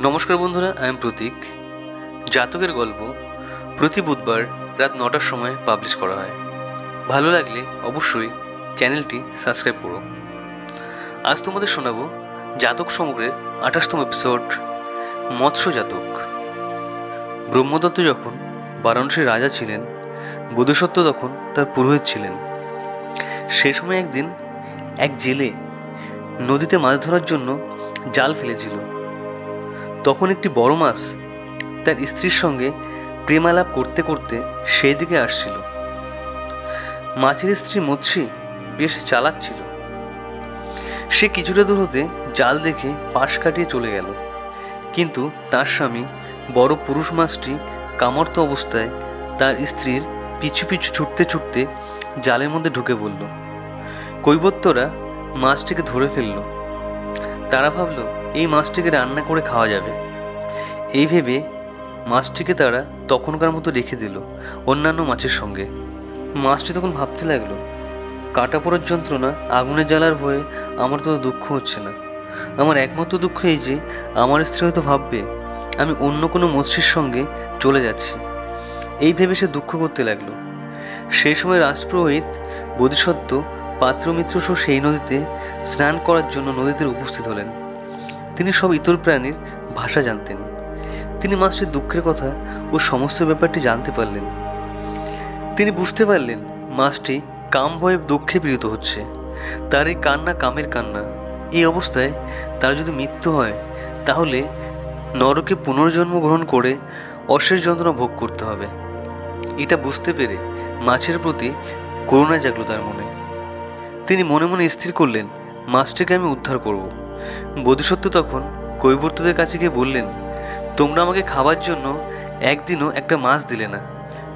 নমস্কার বন্ধুরা, আমি প্রতীক। জাতকের গল্প প্রতি বুধবার রাত 9টার সময় পাবলিশ করা হয়। ভালো লাগলে অবশ্যই চ্যানেলটি সাবস্ক্রাইব করো। আজ তোমাদের শোনাবো জাতক সমগ্রের 28তম এপিসোড, মৎস্য জাতক। ব্রহ্মদত্ত যখন বারাণসীর রাজা ছিলেন, বোধিসত্ত্ব তখন তার পুরোহিত ছিলেন। সে সময় একদিন এক জেলে নদীতে মাছ ধরার জন্য জাল ফেলেছিল। তখন একটি বড় মাছ তার স্ত্রীর সঙ্গে প্রেমালাপ করতে করতে সেই দিকে আসছিল। মাছের স্ত্রী মৎস্যী বেশ চালাক ছিল। সে কিছুটা দূর হতে জাল দেখে পাশ কাটিয়ে চলে গেল, কিন্তু তার স্বামী বড় পুরুষ মাছটি কামর্ত অবস্থায় তার স্ত্রীর পিছু পিছু ছুটতে ছুটতে জালের মধ্যে ঢুকে পড়ল। কৈবর্তরা মাছটিকে ধরে ফেলল। তারা ভাবল এই মাছটিকে রান্না করে খাওয়া যাবে। এই ভেবে মাছটিকে তারা তখনকার মতো রেখে দিল অন্যান্য মাছের সঙ্গে। মাছটি তখন ভাবতে লাগলো, কাটা পড়ার যন্ত্রণা, আগুনের জ্বালার ভয়ে আমার তো দুঃখ হচ্ছে না। আমার একমাত্র দুঃখ এই যে আমার স্ত্রী হয়তো ভাববে আমি অন্য কোনো মৎস্যের সঙ্গে চলে যাচ্ছি। এই ভেবে সে দুঃখ করতে লাগলো। সেই সময় রাজপুরোহিত বোধিসত্ত্ব পাত্রমিত্র সহ সেই নদীতে স্নান করার জন্য নদীতে উপস্থিত হলেন। তিনি সব ইতর প্রাণীর ভাষা জানতেন। তিনি মাছটির দুঃখের কথা ও সমস্ত ব্যাপারটি জানতে পারলেন। তিনি বুঝতে পারলেন মাছটি কাম ভয়ে দুঃখে পীড়িত হচ্ছে। তার এই কান্না কামের কান্না। এই অবস্থায় তার যদি মৃত্যু হয় তাহলে নরকে পুনর্জন্ম গ্রহণ করে অশেষ যন্ত্রণা ভোগ করতে হবে। এটা বুঝতে পেরে মাছের প্রতি করুণা জাগলো তার মনে। তিনি মনে মনে স্থির করলেন মাছটিকে আমি উদ্ধার করব। বোধিসত্ত্ব তখন কৈবর্তদের কাছে গিয়ে বললেন, তোমরা আমাকে খাবার জন্য একদিনও একটা মাছ দিলে না।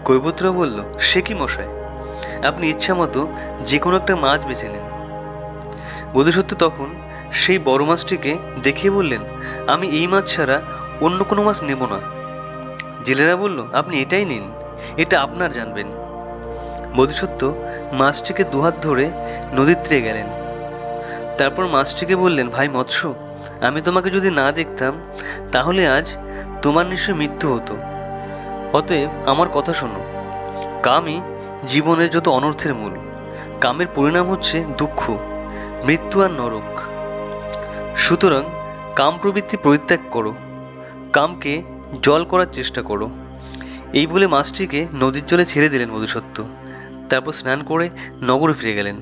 কৈবর্তরা বলল, সে কি মশাই, আপনি ইচ্ছা মতো যে কোনো একটা মাছ বেছে নেন। বোধিসত্ত্ব তখন সেই বড় মাছটিকে দেখিয়ে বললেন, আমি এই মাছ ছাড়া অন্য কোনো মাছ নেব না। জেলেরা বলল, আপনি এটাই নিন, এটা আপনার জানবেন। বোধিসত্ত্ব মাছটিকে দুহাত ধরে নদীর তীরে গেলেন। তারপর মাছটিকে বললেন, ভাই মৎস্য, আমি তোমাকে যদি না দেখতাম তাহলে আজ তোমার নিশ্চয় মৃত্যু হতো। অতএব আমার কথা শোনো। কামই জীবনের যত অনর্থের মূল। কামের পরিণাম হচ্ছে দুঃখ, মৃত্যু আর নরক। সুতরাং কাম প্রবৃত্তি পরিত্যাগ করো, কামকে জল করার চেষ্টা করো। এই বলে মাছটিকে নদীর জলে ছেড়ে দিলেন বোধিসত্ত্ব। তারপর স্নান করে নগরে ফিরে গেলেন।